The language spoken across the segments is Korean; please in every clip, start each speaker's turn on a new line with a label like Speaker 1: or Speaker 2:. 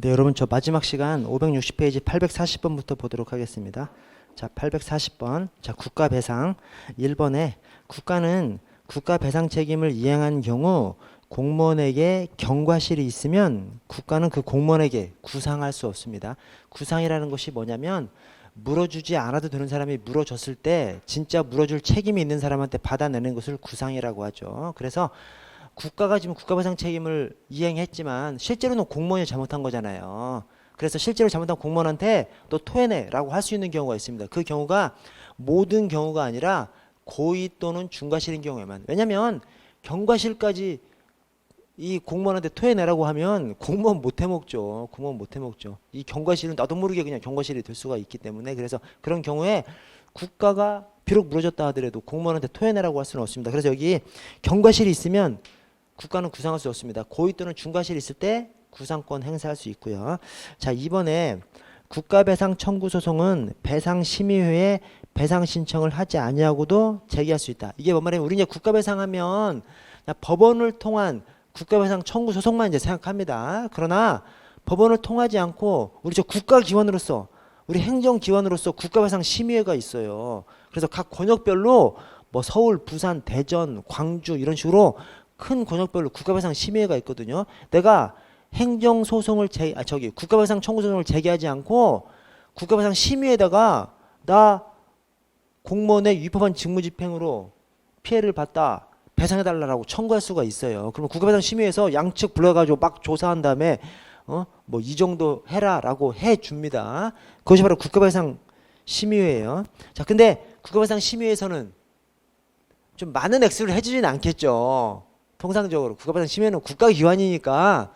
Speaker 1: 네, 여러분 저 마지막 시간 560페이지 840번부터 보도록 하겠습니다. 자, 840번. 자, 국가 배상 1번에 국가는 국가 배상 책임을 이행한 경우 공무원에게 경과실이 있으면 국가는 그 공무원에게 구상할 수 없습니다. 구상이라는 것이 뭐냐면 물어주지 않아도 되는 사람이 물어줬을 때 진짜 물어줄 책임이 있는 사람한테 받아내는 것을 구상이라고 하죠. 그래서 국가가 지금 국가배상 책임을 이행했지만 실제로는 공무원이 잘못한 거잖아요. 그래서 실제로 잘못한 공무원한테 또 토해내라고 할 수 있는 경우가 있습니다. 그 경우가 모든 경우가 아니라 고의 또는 중과실인 경우에만. 왜냐하면 경과실까지 이 공무원한테 토해내라고 하면 공무원 못 해먹죠. 공무원 못 해먹죠. 이 경과실은 나도 모르게 그냥 경과실이 될 수가 있기 때문에, 그래서 그런 경우에 국가가 비록 물어줬다 하더라도 공무원한테 토해내라고 할 수는 없습니다. 그래서 여기 경과실이 있으면 국가는 구상할 수 없습니다. 고의 또는 중과실이 있을 때 구상권 행사할 수 있고요. 자, 이번에 국가배상 청구 소송은 배상심의회에 배상 신청을 하지 아니하고도 제기할 수 있다. 이게 뭔 말이냐면 우리 이제 국가배상하면 그냥 법원을 통한 국가배상 청구 소송만 이제 생각합니다. 그러나 법원을 통하지 않고 우리 저 국가기관으로서, 우리 행정기관으로서 국가배상 심의회가 있어요. 그래서 각 권역별로 뭐 서울, 부산, 대전, 광주 이런 식으로 큰 권역별로 국가배상 심의회가 있거든요. 내가 행정소송을 국가배상 청구소송을 제기하지 않고 국가배상 심의에다가 나 공무원의 위법한 직무집행으로 피해를 봤다, 배상해달라고 청구할 수가 있어요. 그러면 국가배상 심의에서 양측 불러가지고 막 조사한 다음에 뭐 이 정도 해라라고 해줍니다. 그것이 바로 국가배상 심의회예요. 자, 근데 국가배상 심의회에서는 좀 많은 액수를 해주지는 않겠죠. 통상적으로 국가배상 심의회는 국가기관이니까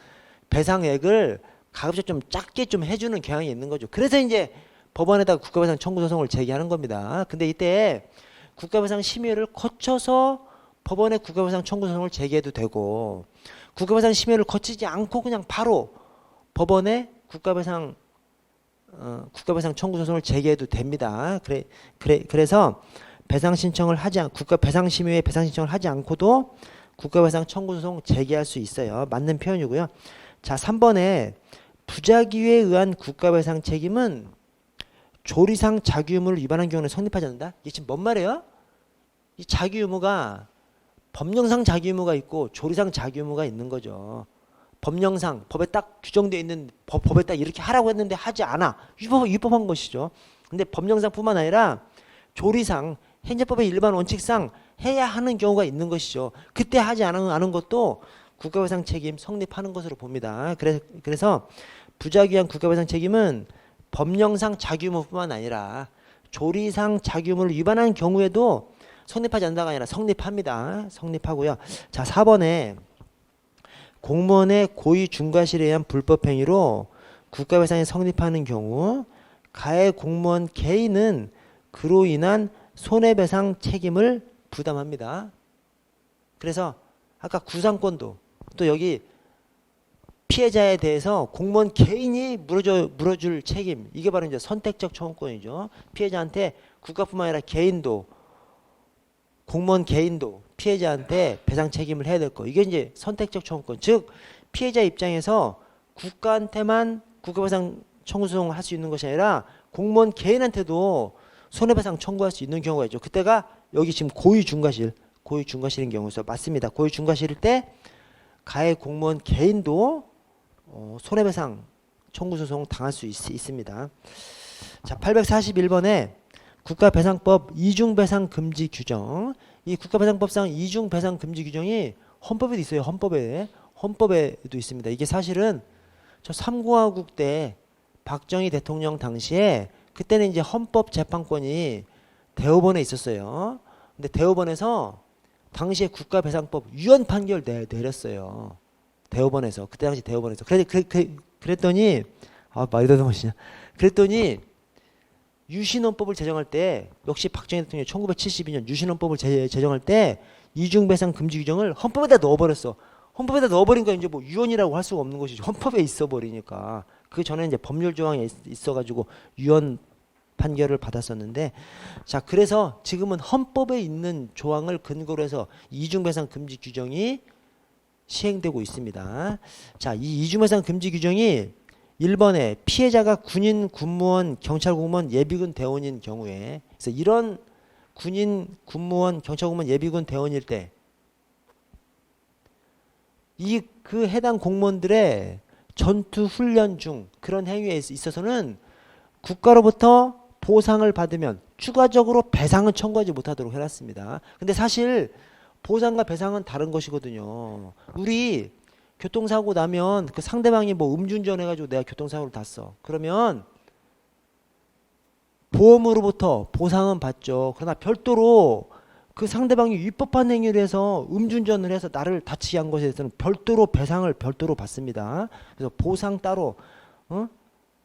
Speaker 1: 배상액을 가급적 좀 작게 좀 해주는 경향이 있는 거죠. 그래서 이제 법원에다가 국가배상 청구 소송을 제기하는 겁니다. 근데 이때 국가배상 심의를 거쳐서 법원에 국가배상 청구 소송을 제기해도 되고, 국가배상 심의를 거치지 않고 그냥 바로 법원에 국가배상 청구 소송을 제기해도 됩니다. 그래서 배상 신청을 하지 국가배상심의회 배상 신청을 하지 않고도 국가배상 청구소송 제기할 수 있어요. 맞는 표현이고요. 자, 3번에 부작위에 의한 국가배상 책임은 조리상 자기유무를 위반한 경우는 성립하지 않는다. 이게 지금 뭔 말이에요? 이 자기유무가 법령상 자기유무가 있고 조리상 자기유무가 있는 거죠. 법령상 법에 딱 규정되어 있는 법에 딱 이렇게 하라고 했는데 하지 않아. 위법한 것이죠. 근데 법령상뿐만 아니라 조리상 행정법의 일반 원칙상 해야 하는 경우가 있는 것이죠. 그때 하지 않은 것도 국가배상 책임 성립하는 것으로 봅니다. 그래서 부작위한 국가배상 책임은 법령상 자기유무뿐만 아니라 조리상 자기유무를 위반한 경우에도 성립하지 않는다가 아니라 성립합니다. 성립하고요. 자, 4번에 공무원의 고의 중과실에 의한 불법행위로 국가배상이 성립하는 경우 가해 공무원 개인은 그로 인한 손해배상 책임을 부담합니다. 그래서 아까 구상권도 또 여기 피해자에 대해서 공무원 개인이 물어줄 책임, 이게 바로 이제 선택적 청구권이죠. 피해자한테 국가뿐만 아니라 개인도, 공무원 개인도 피해자한테 배상 책임을 해야 될 거. 이게 이제 선택적 청구권. 즉 피해자 입장에서 국가한테만 국가배상 청구소송을 할 수 있는 것이 아니라 공무원 개인한테도 손해배상 청구할 수 있는 경우가 있죠. 그때가 여기 지금 고의 중과실인 경우죠. 맞습니다. 고의 중과실일 때 가해 공무원 개인도 손해배상 청구소송 당할 수 있습니다. 자, 841번에 국가배상법 이중배상 금지 규정. 이 국가배상법상 이중배상 금지 규정이 헌법에도 있어요. 헌법에도 있습니다. 이게 사실은 저 3공화국 때 박정희 대통령 당시에 그때는 이제 헌법재판권이 대법원에 있었어요. 근데 대법원에서 당시에 국가배상법 위헌 판결 내렸어요. 대법원에서. 그때 당시 대법원에서. 그랬더니 말도 안 되냐. 그랬더니 유신헌법을 제정할 때, 역시 박정희 대통령이 1972년 유신헌법을 제정할 때 이중배상 금지 규정을 헌법에다 넣어버렸어. 헌법에다 넣어버린 거 이제 뭐 위헌이라고 할 수가 없는 것이죠. 헌법에 있어버리니까. 그 전에 이제 법률 조항에 있어가지고 위헌 판결을 받았었는데, 자, 그래서 지금은 헌법에 있는 조항을 근거로 해서 이중배상 금지 규정이 시행되고 있습니다. 자, 이 이중배상 금지 규정이 1번에 피해자가 군인, 군무원, 경찰 공무원, 예비군 대원인 경우에, 그래서 이런 군인, 군무원, 경찰 공무원, 예비군 대원일 때 그 해당 공무원들의 전투 훈련 중 그런 행위에 있어서는 국가로부터 보상을 받으면 추가적으로 배상은 청구하지 못하도록 해놨습니다. 근데 사실 보상과 배상은 다른 것이거든요. 우리 교통사고 나면 그 상대방이 뭐 음주운전 해가지고 내가 교통사고를 탔어. 그러면 보험으로부터 보상은 받죠. 그러나 별도로 그 상대방이 위법한 행위를 해서 음주운전을 해서 나를 다치게 한 것에 대해서는 별도로 배상을 별도로 받습니다. 그래서 보상 따로,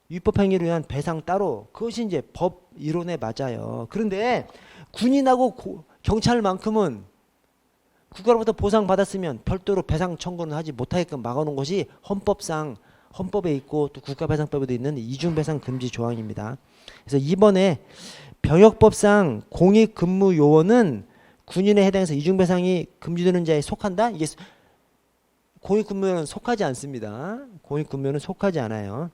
Speaker 1: 위법 행위로 인한 배상 따로, 그것이 이제 법 이론에 맞아요. 그런데 군인하고 경찰만큼은 국가로부터 보상 받았으면 별도로 배상 청구는 하지 못하게끔 막아놓은 것이 헌법에 있고 또 국가배상법에도 있는 이중배상 금지 조항입니다. 그래서 이번에 병역법상 공익근무요원은 군인에 해당해서 이중배상이 금지되는 자에 속한다? 이게 공익근무요원은 속하지 않습니다. 공익근무요원은 속하지 않아요.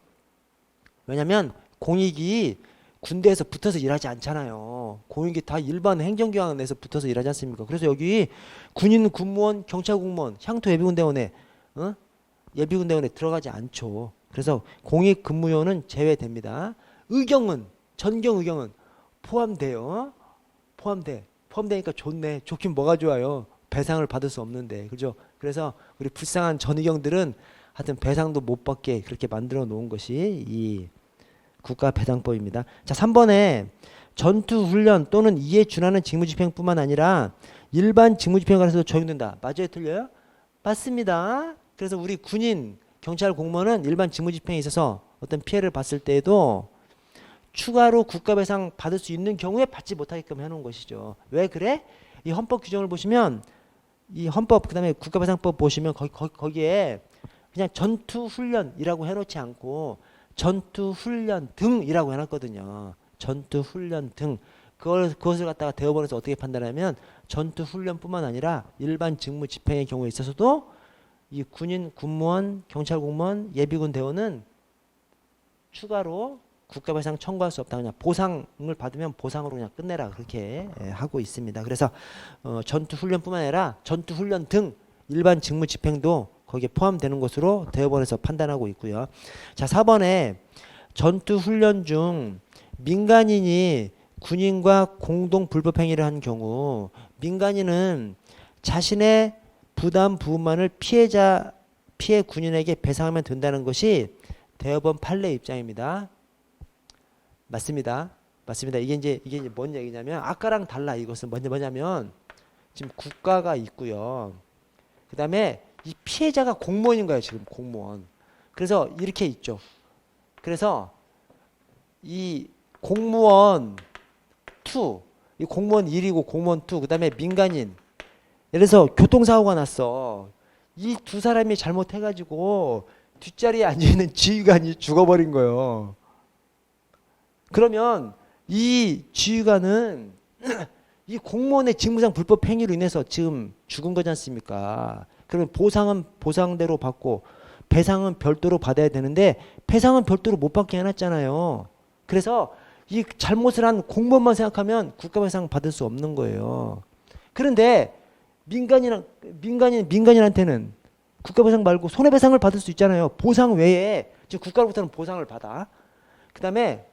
Speaker 1: 왜냐하면 공익이 군대에서 붙어서 일하지 않잖아요. 공익이 다 일반 행정기관 내에서 붙어서 일하지 않습니까? 그래서 여기 군인, 군무원, 경찰 공무원, 향토 예비군대원에 예비군대원에 들어가지 않죠. 그래서 공익근무요원은 제외됩니다. 전경 의경은 포함돼요. 포함되니까 좋네. 좋긴 뭐가 좋아요. 배상을 받을 수 없는데, 그죠? 그래서 우리 불쌍한 전의경들은 하여튼 배상도 못 받게 그렇게 만들어 놓은 것이 이 국가배상법입니다. 자, 3번에 전투훈련 또는 이에 준하는 직무집행뿐만 아니라 일반 직무집행에 관해서도 적용된다. 맞아요? 틀려요? 맞습니다. 그래서 우리 군인, 경찰 공무원은 일반 직무집행에 있어서 어떤 피해를 봤을 때에도 추가로 국가배상 받을 수 있는 경우에 받지 못하게끔 해놓은 것이죠. 왜 그래? 이 헌법 규정을 보시면 이 헌법 그다음에 국가배상법 보시면 거기에 그냥 전투훈련이라고 해놓지 않고 전투훈련 등이라고 해놨거든요. 전투훈련 등. 그것을 갖다가 대법원에서 어떻게 판단하면 전투훈련뿐만 아니라 일반 직무 집행의 경우에 있어서도 이 군인, 군무원, 경찰 공무원, 예비군 대원은 추가로 국가배상 청구할 수 없다. 그냥 보상을 받으면 보상으로 그냥 끝내라. 그렇게 하고 있습니다. 그래서 전투훈련뿐만 아니라 전투훈련 등 일반 직무 집행도 거기에 포함되는 것으로 대법원에서 판단하고 있고요. 자, 4번에 전투훈련 중 민간인이 군인과 공동 불법 행위를 한 경우 민간인은 자신의 부담 부분만을 피해 군인에게 배상하면 된다는 것이 대법원 판례 입장입니다. 맞습니다. 이게 이제 뭔 얘기냐면 아까랑 달라. 이것은 뭐냐면 지금 국가가 있고요. 그다음에 이 피해자가 공무원인 거예요. 지금 공무원. 그래서 이렇게 있죠. 그래서 이 공무원 2, 이 공무원 1이고 공무원 2, 그다음에 민간인. 예를 들어서 교통사고가 났어. 이 두 사람이 잘못해가지고 뒷자리에 앉아있는 지휘관이 죽어버린 거예요. 그러면 이 지휘관은 이 공무원의 직무상 불법 행위로 인해서 지금 죽은 거지 않습니까? 그러면 보상은 보상대로 받고 배상은 별도로 받아야 되는데 배상은 별도로 못 받게 해놨잖아요. 그래서 이 잘못을 한 공무원만 생각하면 국가배상 받을 수 없는 거예요. 그런데 민간인한테는 국가배상 말고 손해배상을 받을 수 있잖아요. 보상 외에 지금 국가로부터는 보상을 받아. 그 다음에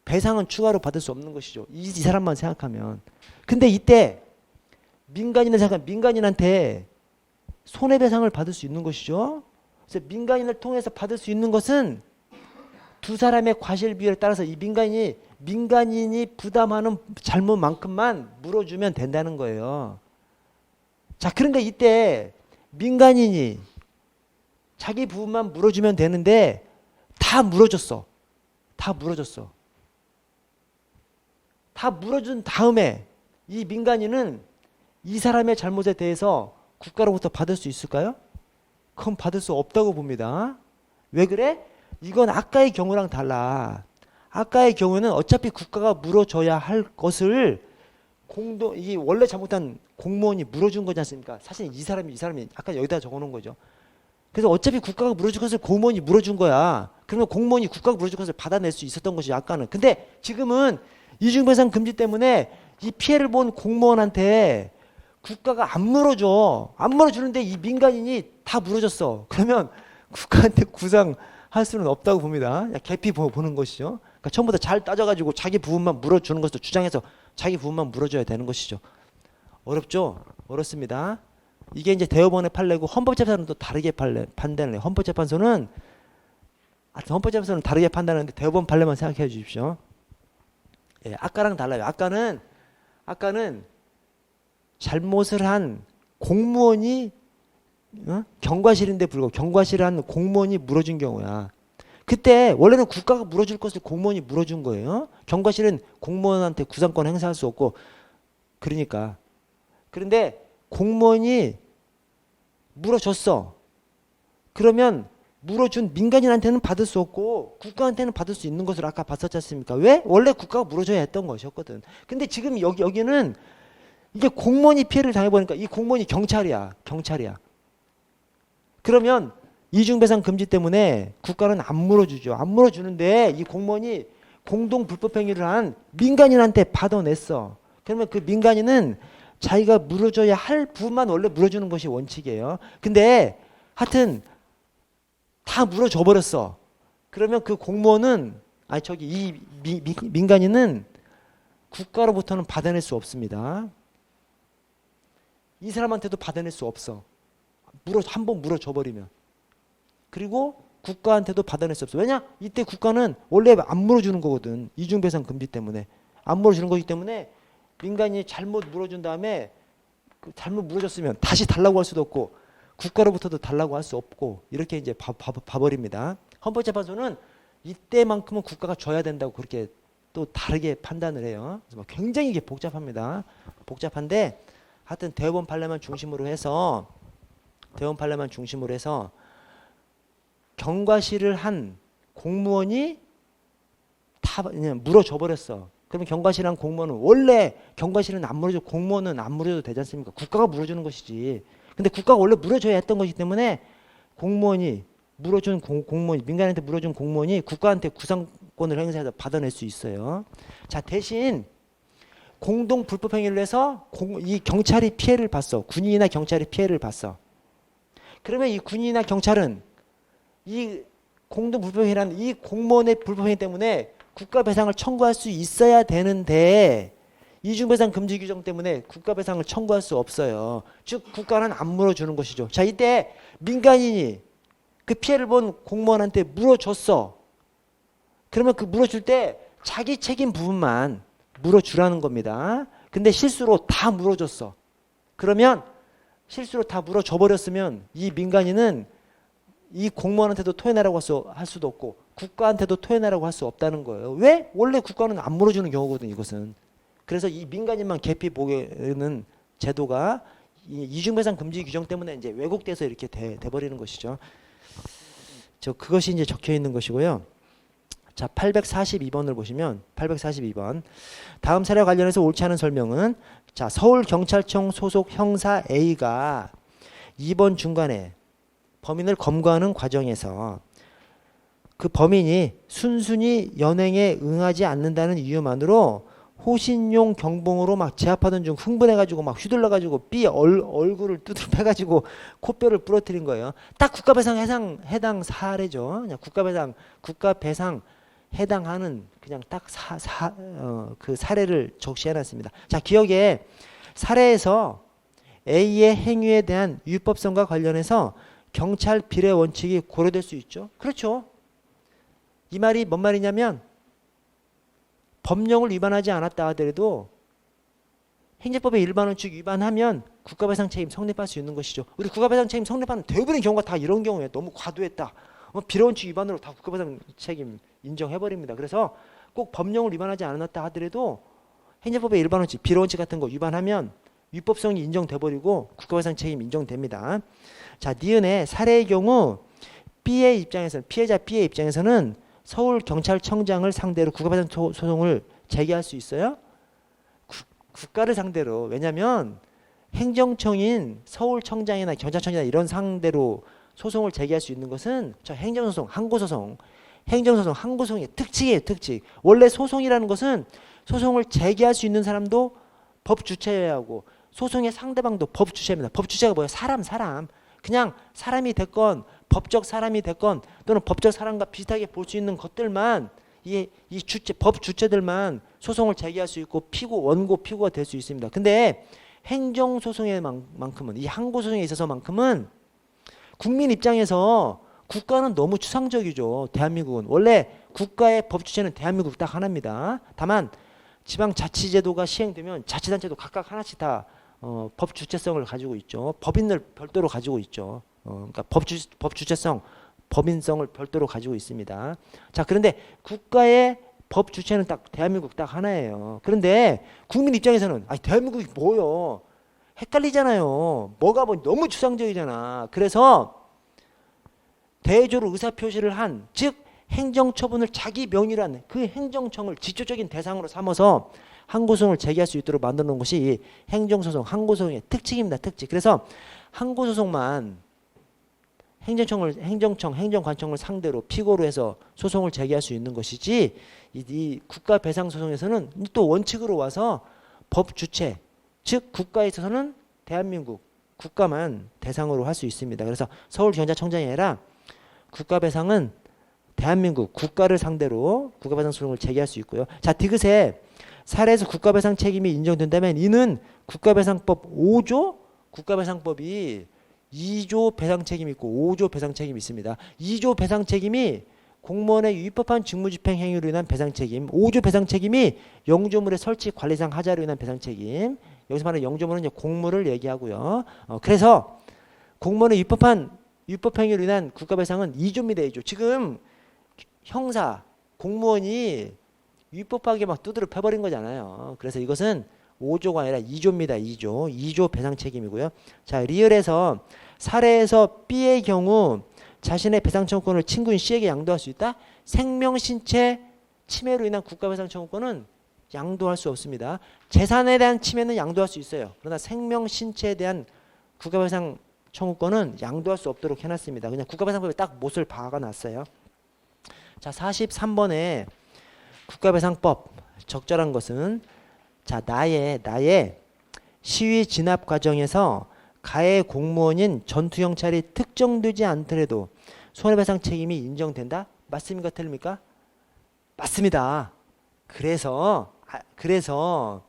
Speaker 1: 배상은 추가로 받을 수 없는 것이죠. 이 사람만 생각하면. 근데 이때 민간인한테 손해배상을 받을 수 있는 것이죠. 그래서 민간인을 통해서 받을 수 있는 것은 두 사람의 과실 비율에 따라서 이 민간인이 부담하는 잘못만큼만 물어주면 된다는 거예요. 자, 그런데 이때 민간인이 자기 부분만 물어주면 되는데 다 물어줬어. 다 물어준 다음에 이 민간인은 이 사람의 잘못에 대해서 국가로부터 받을 수 있을까요? 그건 받을 수 없다고 봅니다. 왜 그래? 이건 아까의 경우랑 달라. 아까의 경우는 어차피 국가가 물어줘야 할 것을 이 원래 잘못한 공무원이 물어준 거지 않습니까? 사실 이 사람이 아까 여기다 적어놓은 거죠. 그래서 어차피 국가가 물어줄 것을 공무원이 물어준 거야. 그러면 공무원이 국가가 물어줄 것을 받아낼 수 있었던 것이 아까는. 근데 지금은 이중배상 금지 때문에 이 피해를 본 공무원한테 국가가 안 물어줘. 안 물어주는데 이 민간인이 다 물어줬어. 그러면 국가한테 구상할 수는 없다고 봅니다. 개피 보는 것이죠. 그러니까 처음부터 잘 따져가지고 자기 부분만 물어주는 것을 주장해서 자기 부분만 물어줘야 되는 것이죠. 어렵죠? 어렵습니다. 이게 이제 대법원의 판례고 헌법재판소는 또 다르게 판단을 해요. 헌법재판소는 다르게 판단하는데 대법원 판례만 생각해 주십시오. 예, 아까랑 달라요. 아까는 잘못을 한 공무원이 경과실인데 불구하고 경과실을 한 공무원이 물어준 경우야. 그때 원래는 국가가 물어줄 것을 공무원이 물어준 거예요. 경과실은 공무원한테 구상권 행사할 수 없고 그러니까. 그런데 공무원이 물어줬어. 그러면 물어준 민간인한테는 받을 수 없고 국가한테는 받을 수 있는 것을 아까 봤었지 않습니까? 왜? 원래 국가가 물어줘야 했던 것이었거든. 근데 지금 여기는 이게 공무원이 피해를 당해보니까 이 공무원이 경찰이야. 그러면 이중배상 금지 때문에 국가는 안 물어주죠. 안 물어주는데 이 공무원이 공동 불법행위를 한 민간인한테 받아냈어. 그러면 그 민간인은 자기가 물어줘야 할 부분만 원래 물어주는 것이 원칙이에요. 근데 하여튼 다 물어줘 버렸어. 그러면 그 공무원은 이 민간인은 국가로부터는 받아낼 수 없습니다. 이 사람한테도 받아낼 수 없어. 한번 물어줘 버리면. 그리고 국가한테도 받아낼 수 없어. 왜냐? 이때 국가는 원래 안 물어주는 거거든. 이중배상 금지 때문에. 안 물어주는 거기 때문에 민간인이 잘못 물어준 다음에 잘못 물어줬으면 다시 달라고 할 수도 없고 국가로부터도 달라고 할 수 없고 이렇게 이제 봐버립니다. 헌법재판소는 이때만큼은 국가가 줘야 된다고 그렇게 또 다르게 판단을 해요. 그래서 굉장히 이게 복잡합니다. 복잡한데 하여튼 대법원 판례만 중심으로 해서 경과실을 한 공무원이 다 그냥 물어줘 버렸어. 그러면 경과실한 공무원은 원래 경과실은 안 물어줘 공무원은 안 물어줘도 되지 않습니까? 국가가 물어주는 것이지. 근데 국가가 원래 물어줘야 했던 것이기 때문에 공무원이 물어준 공무원이 민간한테 물어준 공무원이 국가한테 구상권을 행사해서 받아낼 수 있어요. 자 대신 공동 불법행위를 해서 이 경찰이 피해를 봤어. 군인이나 경찰이 피해를 봤어. 그러면 이 군인이나 경찰은 이 공동 불법행위라는 이 공무원의 불법행위 때문에 국가 배상을 청구할 수 있어야 되는데 이중배상 금지 규정 때문에 국가 배상을 청구할 수 없어요. 즉 국가는 안 물어주는 것이죠. 자 이때 민간인이 그 피해를 본 공무원한테 물어줬어. 그러면 그 물어줄 때 자기 책임 부분만 물어주라는 겁니다. 근데 실수로 다 물어줬어. 그러면 실수로 다 물어줘 버렸으면 이 민간인은 이 공무원한테도 토해내라고 할 수도 없고 국가한테도 토해내라고 할 수 없다는 거예요. 왜? 원래 국가는 안 물어주는 경우거든 이것은. 그래서 이 민간인만 개피 보게는 제도가 이중배상 금지 규정 때문에 이제 왜곡돼서 이렇게 돼버리는 것이죠. 그것이 이제 적혀 있는 것이고요. 자, 842번을 보시면 842번 다음 사례와 관련해서 옳지 않은 설명은 자 서울경찰청 소속 형사 A가 2번 중간에 범인을 검거하는 과정에서 그 범인이 순순히 연행에 응하지 않는다는 이유만으로 호신용 경봉으로 막 제압하던 중 흥분해가지고 막 휘둘러가지고 B 얼굴을 두드려 패가지고 코뼈를 부러뜨린 거예요. 딱 국가배상 해당 사례죠. 그냥 국가배상 해당하는 그냥 딱 그 사례를 적시해놨습니다. 자 기억에 사례에서 A의 행위에 대한 위법성과 관련해서 경찰 비례 원칙이 고려될 수 있죠. 그렇죠. 이 말이 뭔 말이냐면 법령을 위반하지 않았다 하더라도 행정법의 일반 원칙 위반하면 국가배상 책임 성립할 수 있는 것이죠. 우리 국가배상 책임 성립하는 대부분의 경우가 다 이런 경우에 너무 과도했다. 비례 원칙 위반으로 다 국가배상 책임 인정해버립니다. 그래서 꼭 법령을 위반하지 않았다 하더라도 행정법의 일반 원칙, 비례 원칙 같은 거 위반하면 위법성이 인정돼버리고 국가배상 책임 인정됩니다. 자, 니은의 사례의 경우 B의 입장에서는 피해자 B의 입장에서는 서울경찰청장을 상대로 국가배상 소송을 제기할 수 있어요? 국가를 상대로. 왜냐하면 행정청인 서울청장이나 경찰청이나 이런 상대로 소송을 제기할 수 있는 것은 저 행정소송, 항고소송, 행정소송, 항고소송의 특징이에요. 특징. 원래 소송이라는 것은 소송을 제기할 수 있는 사람도 법 주체여야 하고 소송의 상대방도 법 주체입니다. 법 주체가 뭐예요? 사람. 그냥 사람이 됐건 법적 사람이 됐건 또는 법적 사람과 비슷하게 볼 수 있는 것들만 이 주체, 법 주체들만 소송을 제기할 수 있고 원고 피고가 될 수 있습니다. 근데 행정소송에 만큼은 이 항고소송에 있어서만큼은 국민 입장에서 국가는 너무 추상적이죠. 대한민국은 원래 국가의 법 주체는 대한민국 딱 하나입니다. 다만 지방자치제도가 시행되면 자치단체도 각각 하나씩 다 법 주체성을 가지고 있죠. 법인을 별도로 가지고 있죠. 그러니까 법 주체성, 법인성을 별도로 가지고 있습니다. 자, 그런데 국가의 법 주체는 딱 대한민국 딱 하나예요. 그런데 국민 입장에서는 아니 대한민국이 뭐요? 헷갈리잖아요. 뭐가 뭐 너무 추상적이잖아. 그래서 대조로 의사표시를 한, 즉 행정처분을 자기 명의로 한 그 행정청을 직접적인 대상으로 삼아서 항고소송을 제기할 수 있도록 만들어 놓은 것이 이 행정소송, 항고소송의 특징입니다. 특징. 그래서 항고소송만 행정청, 행정관청을 상대로 피고로 해서 소송을 제기할 수 있는 것이지 이 국가배상소송에서는 또 원칙으로 와서 법 주체, 즉 국가에 있어서는 대한민국 국가만 대상으로 할 수 있습니다. 그래서 서울경찰청장이 아니라 국가배상은 대한민국 국가를 상대로 국가배상 소송을 제기할 수 있고요. 자, 디귿에 사례에서 국가배상 책임이 인정된다면 이는 국가배상법 5조 국가배상법이 2조 배상책임이 있고 5조 배상책임이 있습니다. 2조 배상책임이 공무원의 위법한 직무집행 행위로 인한 배상책임, 5조 배상책임이 영조물의 설치 관리상 하자로 인한 배상책임. 여기서 말하는 영조물은 이제 공무를 얘기하고요. 그래서 공무원의 위법 행위로 인한 국가배상은 2조입니다. 2조. 지금 형사, 공무원이 위법하게 막 두드려 패버린 거잖아요. 그래서 이것은 5조가 아니라 2조입니다. 2조 배상 책임이고요. 자, 리얼에서 사례에서 B의 경우 자신의 배상 청구권을 친구인 C에게 양도할 수 있다. 생명, 신체 침해로 인한 국가배상 청구권은 양도할 수 없습니다. 재산에 대한 침해는 양도할 수 있어요. 그러나 생명, 신체에 대한 국가배상 청구권은 양도할 수 없도록 해놨습니다. 그냥 국가배상법에 딱 못을 박아놨어요. 자, 43번에 국가배상법 적절한 것은 자, 나의 시위 진압 과정에서 가해 공무원인 전투경찰이 특정되지 않더라도 손해배상 책임이 인정된다? 맞습니까? 틀립니까? 맞습니다. 그래서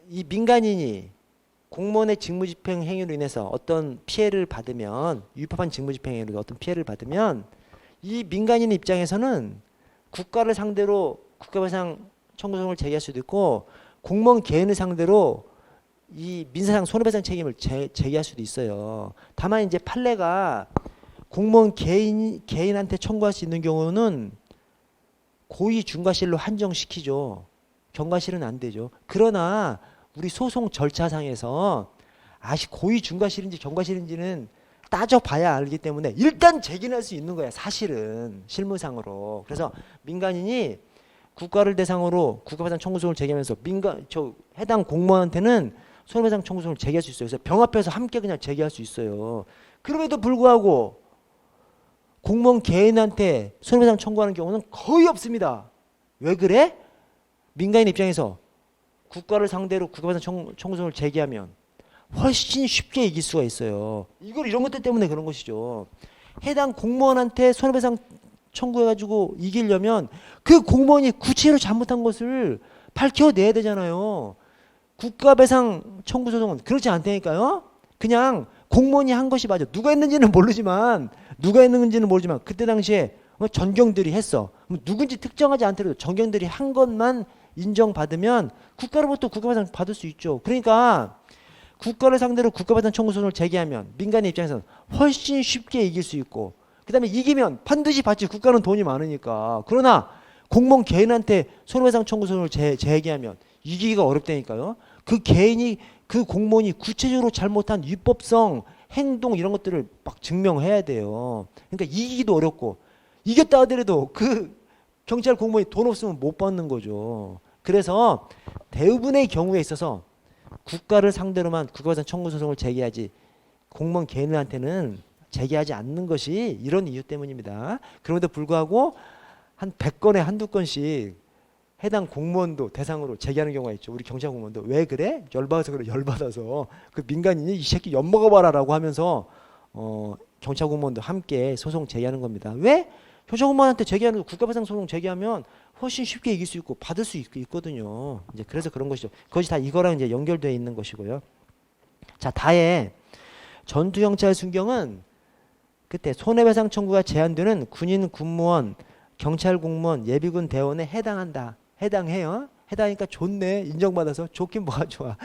Speaker 1: 이 민간인이 공무원의 직무집행 행위로 인해서 어떤 피해를 받으면 위법한 직무집행 행위로 어떤 피해를 받으면 이 민간인 입장에서는 국가를 상대로 국가배상 청구소송을 제기할 수도 있고 공무원 개인을 상대로 이 민사상 손해배상 책임을 제기할 수도 있어요. 다만 이제 판례가 공무원 개인한테 청구할 수 있는 경우는 고의 중과실로 한정시키죠. 경과실은 안 되죠. 그러나 우리 소송 절차상에서 고의 중과실인지 경과실인지는 따져봐야 알기 때문에 일단 제기할 수 있는 거야. 사실은 실무상으로. 그래서 민간인이 국가를 대상으로 국가배상 청구소송을 제기하면서 해당 공무원한테는 손해배상 청구소송을 제기할 수 있어요. 그래서 병합해서 함께 그냥 제기할 수 있어요. 그럼에도 불구하고 공무원 개인한테 손해배상 청구하는 경우는 거의 없습니다. 왜 그래? 민간인 입장에서 국가를 상대로 국가배상 청구소송을 제기하면 훨씬 쉽게 이길 수가 있어요. 이런 것들 때문에 그런 것이죠. 해당 공무원한테 손해배상 청구해가지고 이기려면 그 공무원이 구체로 잘못한 것을 밝혀내야 되잖아요. 국가배상 청구소송은 그렇지 않다니까요. 그냥 공무원이 한 것이 맞아. 누가 했는지는 모르지만 그때 당시에 전경들이 했어. 누군지 특정하지 않더라도 전경들이 한 것만 인정받으면 국가로부터 국가배상 받을 수 있죠. 그러니까 국가를 상대로 국가배상 청구소송을 제기하면 민간인 입장에서는 훨씬 쉽게 이길 수 있고 그 다음에 이기면 반드시 받지. 국가는 돈이 많으니까. 그러나 공무원 개인한테 손해배상 청구소송을 제기하면 이기기가 어렵다니까요. 그 공무원이 구체적으로 잘못한 위법성, 행동 이런 것들을 막 증명해야 돼요. 그러니까 이기기도 어렵고 이겼다 하더라도 그 경찰 공무원이 돈 없으면 못 받는 거죠. 그래서 대부분의 경우에 있어서 국가를 상대로만 국가배상 청구소송을 제기하지 공무원 개인한테는 제기하지 않는 것이 이런 이유 때문입니다. 그럼에도 불구하고 한 100건에 한두 건씩 해당 공무원도 대상으로 제기하는 경우가 있죠. 우리 경찰 공무원도. 왜 그래? 열받아서 그래. 열받아서. 그 민간인이 이 새끼 엿먹어봐라 라고 하면서 경찰 공무원도 함께 소송 제기하는 겁니다. 왜? 경찰 공무원한테 제기하는 국가배상 소송 제기하면 훨씬 쉽게 이길 수 있고 받을 수 있거든요. 이제 그래서 그런 것이죠. 그것이 다 이거랑 이제 연결되어 있는 것이고요. 자, 다해 전투경찰 순경은 그때 손해배상 청구가 제한되는 군인 군무원, 경찰 공무원, 예비군 대원에 해당한다. 해당해요. 해당하니까 좋네. 인정받아서 좋긴 뭐가 좋아.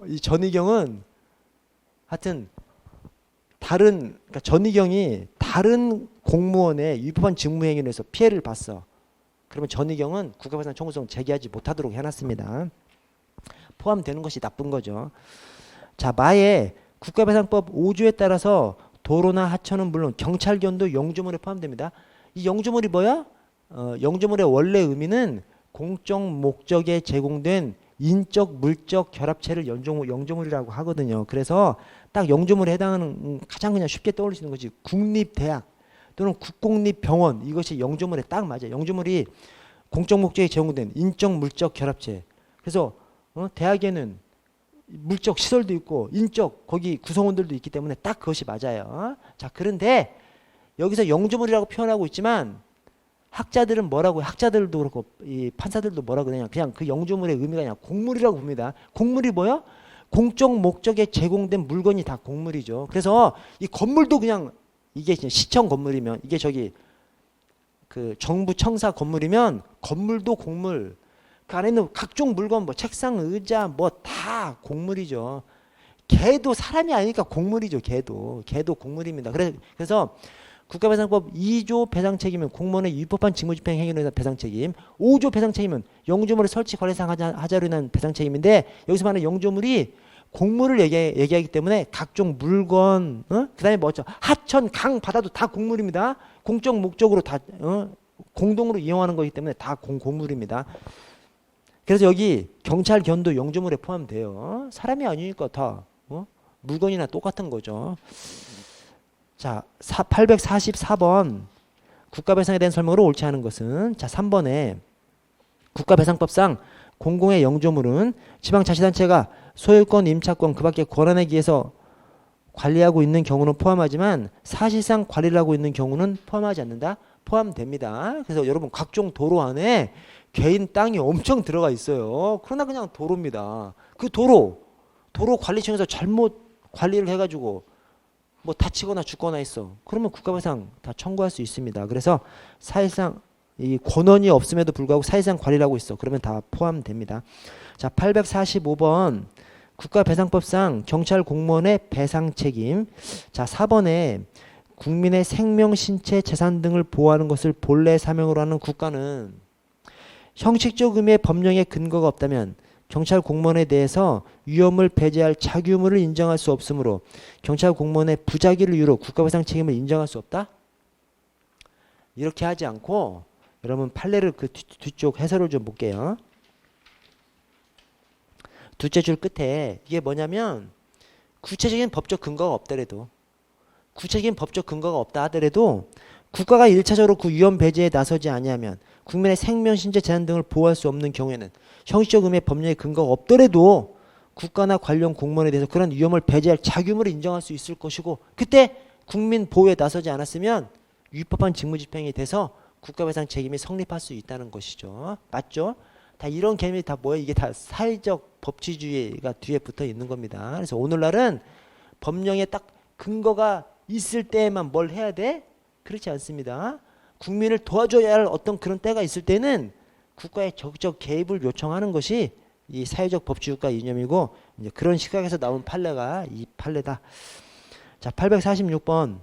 Speaker 1: 이 전의경은 하여튼 그러니까 전의경이 다른 공무원의 위법한 직무행위로 해서 피해를 봤어. 그러면 전의경은 국가배상 청구성 제기하지 못하도록 해놨습니다. 포함되는 것이 나쁜 거죠. 자, 마에 국가배상법 5조에 따라서 도로나 하천은 물론 경찰견도 영주물에 포함됩니다. 이 영주물이 뭐야? 영주물의 원래 의미는 공적 목적에 제공된 인적 물적 결합체를 영주물이라고 하거든요. 그래서 딱 영주물에 해당하는 가장 그냥 쉽게 떠올릴 수 있는 것이 국립대학 또는 국공립병원, 이것이 영주물에 딱 맞아요. 영주물이 공적 목적에 제공된 인적 물적 결합체. 그래서 대학에는 물적 시설도 있고 인적 거기 구성원들도 있기 때문에 딱 그것이 맞아요. 자, 그런데 여기서 영주물이라고 표현하고 있지만 학자들은 뭐라고 해요? 학자들도 그렇고 이 판사들도 뭐라고 그러냐? 그냥 그 영주물의 의미가 그냥 공물이라고 봅니다. 공물이 뭐야? 공적 목적에 제공된 물건이 다 공물이죠. 그래서 이 건물도 그냥 이게 시청 건물이면 이게 저기 그 정부 청사 건물이면 건물도 공물. 그 안에 있는 각종 물건 뭐 책상, 의자 뭐 다 공물이죠. 개도 사람이 아니니까 공물이죠. 개도 공물입니다. 그래서 국가배상법 2조 배상책임은 공무원의 위법한 직무집행 행위로 인한 배상책임, 5조 배상책임은 영주물의 설치 관리상 하자로 인한 배상책임인데 여기서 말하는 영주물이 공물을 얘기하기 때문에 각종 물건, 그 다음에 뭐죠? 하천, 강, 바다도 다 공물입니다. 공적 목적으로 다 공동으로 이용하는 거기 때문에 다 공물입니다. 그래서 여기 경찰견도 영주물에 포함돼요. 사람이 아니니까 다 물건이나 똑같은 거죠. 자, 844번 국가배상에 대한 설명으로 옳지 않은 것은, 자, 3번에 국가배상법상 공공의 영주물은 지방자치단체가 소유권, 임차권, 그 밖에 권한에 기해서 관리하고 있는 경우는 포함하지만 사실상 관리를 하고 있는 경우는 포함하지 않는다? 포함됩니다. 그래서 여러분 각종 도로 안에 개인 땅이 엄청 들어가 있어요. 그러나 그냥 도로입니다. 그 도로 관리청에서 잘못 관리를 해가지고 뭐 다치거나 죽거나 있어. 그러면 국가배상 다 청구할 수 있습니다. 그래서 사실상 이 권한이 없음에도 불구하고 사실상 관리를 하고 있어. 그러면 다 포함됩니다. 자, 845번 국가배상법상 경찰 공무원의 배상 책임. 자, 4번에 국민의 생명, 신체, 재산 등을 보호하는 것을 본래 사명으로 하는 국가는 형식적 의미의 법령에 근거가 없다면 경찰 공무원에 대해서 위험을 배제할 자규무를 인정할 수 없으므로 경찰 공무원의 부작위를 이유로 국가배상 책임을 인정할 수 없다? 이렇게 하지 않고 여러분 판례를 그 뒤쪽 해설을 좀 볼게요. 둘째 줄 끝에 이게 뭐냐면 구체적인 법적 근거가 없더라도 국가가 1차적으로 그 위험 배제에 나서지 아니하면 국민의 생명, 신체, 재산 등을 보호할 수 없는 경우에는 형식적 의미의 법령의 근거가 없더라도 국가나 관련 공무원에 대해서 그런 위험을 배제할 자규무를 인정할 수 있을 것이고, 그때 국민 보호에 나서지 않았으면 위법한 직무집행에 대해서 국가배상 책임이 성립할 수 있다는 것이죠. 맞죠? 다 이런 개념이 다 뭐예요? 이게 다 사회적 법치주의가 뒤에 붙어 있는 겁니다. 그래서 오늘날은 법령에 딱 근거가 있을 때에만 뭘 해야 돼? 그렇지 않습니다. 국민을 도와줘야 할 어떤 그런 때가 있을 때는 국가의 적극적 개입을 요청하는 것이 이 사회적 법치주의가 이념이고, 이제 그런 시각에서 나온 판례가 이 판례다. 자, 846번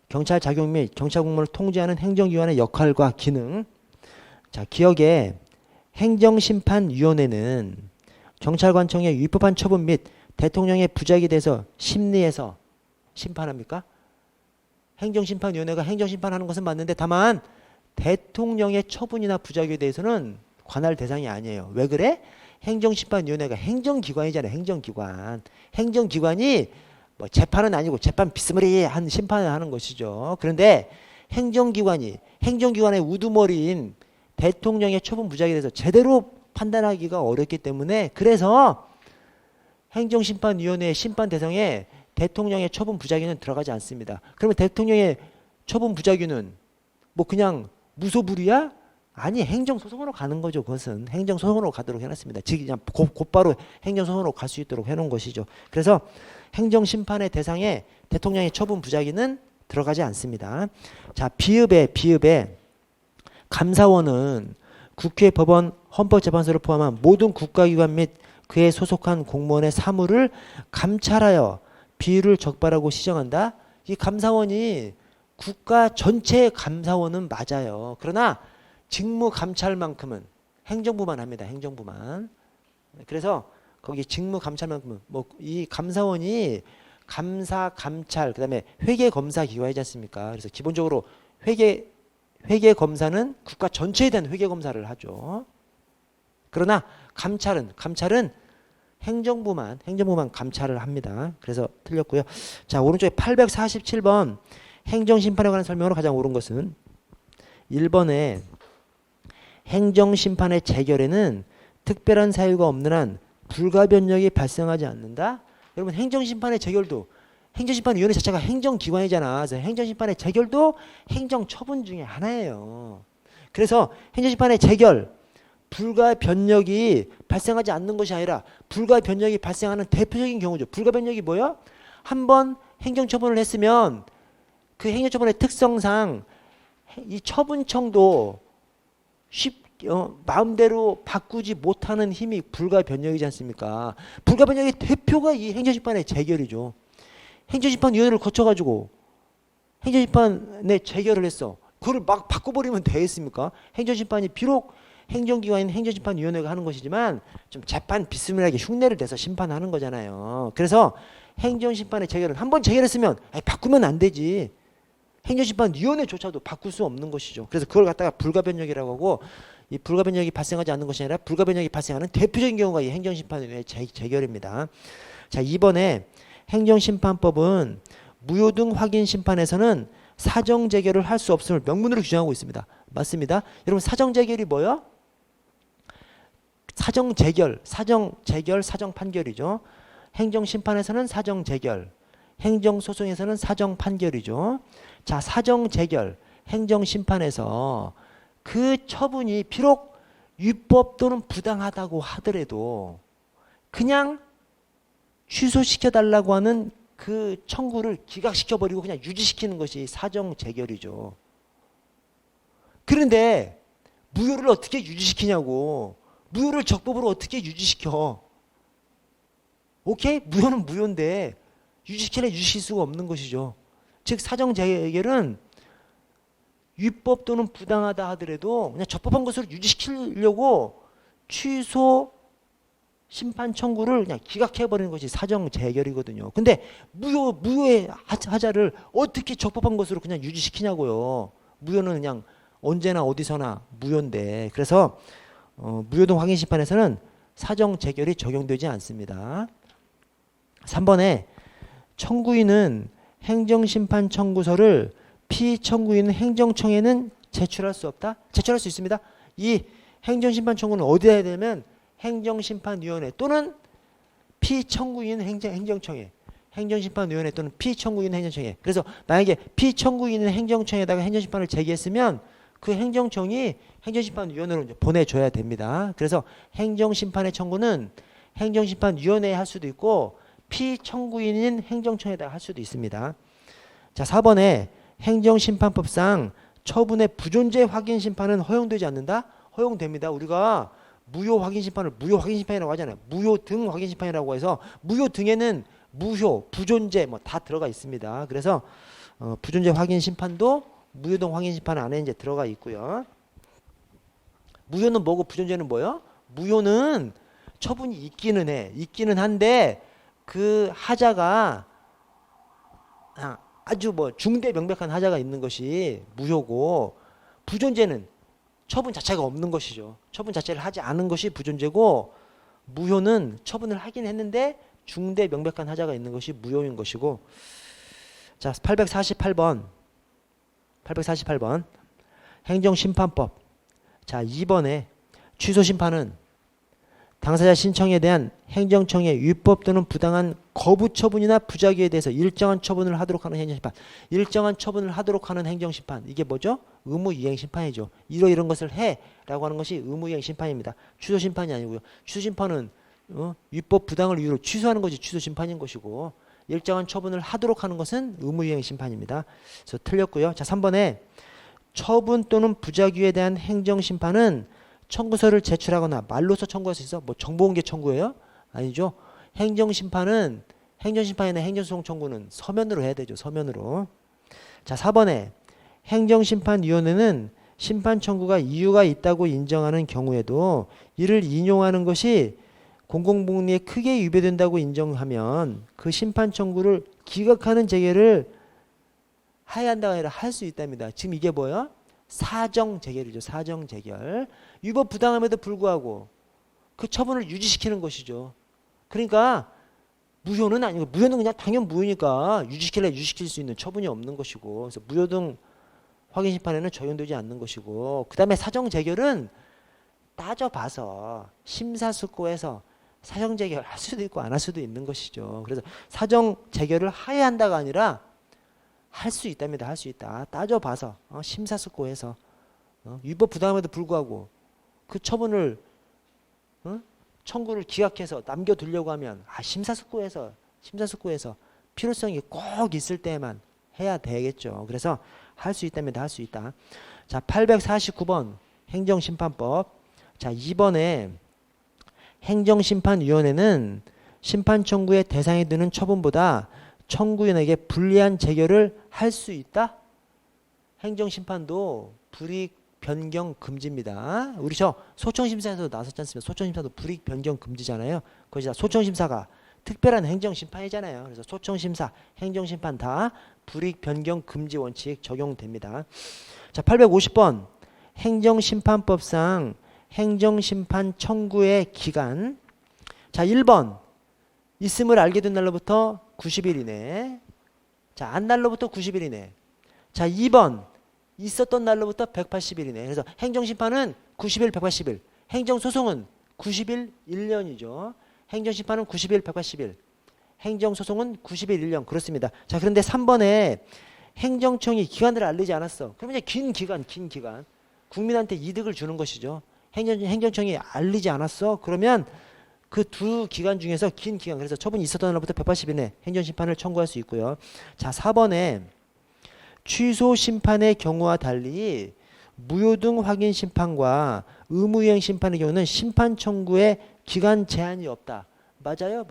Speaker 1: 경찰 작용 및 경찰 공무원을 통제하는 행정기관의 역할과 기능. 자, 기억에 행정심판위원회는 경찰관청의 위법한 처분 및 대통령의 부작위에 대해서 심리해서 심판합니까? 행정심판위원회가 행정심판하는 것은 맞는데 다만 대통령의 처분이나 부작위에 대해서는 관할 대상이 아니에요. 왜 그래? 행정심판위원회가 행정기관이잖아요. 행정기관. 행정기관이 뭐 재판은 아니고 재판 비스무리한 심판을 하는 것이죠. 그런데 행정기관의 우두머리인 대통령의 처분 부작에 대해서 제대로 판단하기가 어렵기 때문에 그래서 행정심판위원회의 심판 대상에 대통령의 처분 부작위는 들어가지 않습니다. 그러면 대통령의 처분 부작위는 뭐 그냥 무소불위야? 아니, 행정소송으로 가는 거죠. 그것은 행정소송으로 가도록 해놨습니다. 즉 그냥 곧바로 행정소송으로 갈 수 있도록 해놓은 것이죠. 그래서 행정심판의 대상에 대통령의 처분 부작위는 들어가지 않습니다. 자, 비읍에 감사원은 국회, 법원, 헌법재판소를 포함한 모든 국가기관 및 그에 소속한 공무원의 사무를 감찰하여 비율을 적발하고 시정한다. 이 감사원이 국가 전체의 감사원은 맞아요. 그러나 직무 감찰만큼은 행정부만 합니다. 행정부만. 그래서 거기 직무 감찰만큼은 뭐 이 감사원이 감사, 감찰, 그다음에 회계 검사 기관이지 않습니까? 그래서 기본적으로 회계 검사는 국가 전체에 대한 회계 검사를 하죠. 그러나 감찰은 행정부만 감찰을 합니다. 그래서 틀렸고요. 자, 오른쪽에 847번 행정심판에 관한 설명으로 가장 옳은 것은 1번에 행정심판의 재결에는 특별한 사유가 없는 한 불가변력이 발생하지 않는다. 여러분, 행정심판의 재결도 행정심판위원회 자체가 행정기관이잖아. 그래서 행정심판의 재결도 행정처분 중에 하나예요. 그래서 행정심판의 재결 불가변력이 발생하지 않는 것이 아니라 불가변력이 발생하는 대표적인 경우죠. 불가변력이 뭐야? 한번 행정처분을 했으면 그 행정처분의 특성상 이 처분청도 마음대로 바꾸지 못하는 힘이 불가변력이지 않습니까? 불가변력의 대표가 이 행정심판의 재결이죠. 행정심판위원회를 거쳐가지고 행정심판의 재결을 했어. 그걸 막 바꿔버리면 되겠습니까? 행정심판이 비록 행정기관인 행정심판위원회가 하는 것이지만 좀 재판 비스무리하게 흉내를 내서 심판하는 거잖아요. 그래서 행정심판의 재결은 한번 재결했으면 바꾸면 안 되지. 행정심판위원회조차도 바꿀 수 없는 것이죠. 그래서 그걸 갖다가 불가변력이라고 하고, 이 불가변력이 발생하지 않는 것이 아니라 불가변력이 발생하는 대표적인 경우가 이 행정심판의 재결입니다. 자, 이번에 행정심판법은 무효등 확인심판에서는 사정재결을 할 수 없음을 명문으로 규정하고 있습니다. 맞습니다. 여러분, 사정재결이 뭐예요? 사정재결, 사정판결이죠. 행정심판에서는 사정재결, 행정소송에서는 사정판결이죠. 자, 사정재결, 행정심판에서 그 처분이 비록 위법 또는 부당하다고 하더라도 그냥 취소시켜달라고 하는 그 청구를 기각시켜버리고 그냥 유지시키는 것이 사정재결이죠. 그런데 무효를 어떻게 유지시키냐고. 무효를 적법으로 어떻게 유지시켜. 오케이? 무효는 무효인데 유지시킬래 유지시킬 수가 없는 것이죠. 즉 사정재결은 위법 또는 부당하다 하더라도 그냥 적법한 것으로 유지시키려고 취소 심판 청구를 그냥 기각해버리는 것이 사정재결이거든요. 근데 무효의 하자를 어떻게 적법한 것으로 그냥 유지시키냐고요. 무효는 그냥 언제나 어디서나 무효인데, 그래서 무효등 확인심판에서는 사정재결이 적용되지 않습니다. 3번에 청구인은 행정심판 청구서를 피청구인 행정청에는 제출할 수 없다? 제출할 수 있습니다. 이 행정심판 청구는 어디에 해야 되면 행정심판위원회 또는 피청구인 행정청에, 행정심판위원회 또는 피청구인 행정청에. 그래서 만약에 피청구인은 행정청에다가 행정심판을 제기했으면 그 행정청이 행정심판위원회로 이제 보내줘야 됩니다. 그래서 행정심판의 청구는 행정심판위원회에 할 수도 있고 피청구인인 행정청에다가 할 수도 있습니다. 자, 4번에 행정심판법상 처분의 부존재 확인심판은 허용되지 않는다? 허용됩니다. 우리가 무효 확인심판을 무효 확인심판이라고 하잖아요. 무효등 확인심판이라고 해서 무효등에는 무효, 부존재 뭐 다 들어가 있습니다. 그래서 부존재 확인심판도 무효등 확인심판 안에 이제 들어가 있고요. 무효는 뭐고 부존재는 뭐요? 무효는 처분이 있기는 한데 그 하자가 아주 뭐 중대 명백한 하자가 있는 것이 무효고, 부존재는 처분 자체가 없는 것이죠. 처분 자체를 하지 않은 것이 부존재고, 무효는 처분을 하긴 했는데 중대 명백한 하자가 있는 것이 무효인 것이고. 자, 848번 행정심판법. 자, 2번에 취소심판은 당사자 신청에 대한 행정청의 위법 또는 부당한 거부 처분이나 부작위에 대해서 일정한 처분을 하도록 하는 행정심판. 일정한 처분을 하도록 하는 행정심판. 이게 뭐죠? 의무이행심판이죠. 이런 것을 해 라고 하는 것이 의무이행심판입니다. 취소심판이 아니고요. 취소심판은 위법 부당을 이유로 취소하는 것이 취소심판인 것이고, 일정한 처분을 하도록 하는 것은 의무이행심판입니다. 그래서 틀렸고요. 자, 3번에 처분 또는 부작위에 대한 행정심판은 청구서를 제출하거나 말로써 청구할 수 있어? 뭐 정보공개 청구예요? 아니죠. 행정심판이나 행정소송 청구는 서면으로 해야 되죠. 서면으로. 자, 4번에 행정심판위원회는 심판 청구가 이유가 있다고 인정하는 경우에도 이를 인용하는 것이 공공복리에 크게 위배된다고 인정하면 그 심판 청구를 기각하는 재개를 해야 한다가 아니라 할 수 있답니다. 지금 이게 뭐예요? 사정재결이죠. 사정재결. 위법 부당함에도 불구하고 그 처분을 유지시키는 것이죠. 그러니까 무효는 아니고, 무효는 그냥 당연 무효니까 유지시킬래 유지시킬 수 있는 처분이 없는 것이고, 그래서 무효 등 확인심판에는 적용되지 않는 것이고, 그 다음에 사정재결은 따져봐서 심사숙고해서 사정재결 할 수도 있고 안 할 수도 있는 것이죠. 그래서 사정재결을 해야 한다가 아니라 할 수 있답니다. 할 수 있다. 따져봐서 심사숙고해서 위법 부당함에도 불구하고 그 처분을 청구를 기각해서 남겨두려고 하면 심사숙고해서 필요성이 꼭 있을 때만 해야 되겠죠. 그래서 할 수 있답니다. 할 수 있다. 자, 849번 행정심판법. 자, 2번에 행정심판위원회는 심판 청구의 대상에 드는 처분보다 청구인에게 불리한 재결을 할 수 있다? 행정심판도 불이익 변경 금지입니다. 우리 저 소청심사에서 나섰지 않습니까? 소청심사도 불이익 변경 금지잖아요. 그것이 다 소청심사가 특별한 행정심판이잖아요. 그래서 소청심사, 행정심판 다 불이익 변경 금지 원칙 적용됩니다. 자, 850번 행정심판법상 행정심판 청구의 기간. 자, 1번 있음을 알게 된 날로부터 90일 이내. 자, 안 날로부터 90일 이내. 자, 2번 있었던 날로부터 180일 이내. 그래서 행정심판은 90일, 180일. 행정소송은 90일, 1년이죠. 행정심판은 90일, 180일. 행정소송은 90일, 1년. 그렇습니다. 자, 그런데 3번에 행정청이 기간을 알리지 않았어. 그러면 이제 긴 기간. 국민한테 이득을 주는 것이죠. 행정청이 알리지 않았어. 그러면 그 두 기간 중에서 긴 기간, 그래서 처분이 있었던 날부터 180일 내 행정심판을 청구할 수 있고요. 자, 4번에 취소심판의 경우와 달리 무효등 확인심판과 의무이행심판의 경우는 심판 청구에 기간 제한이 없다. 맞아요?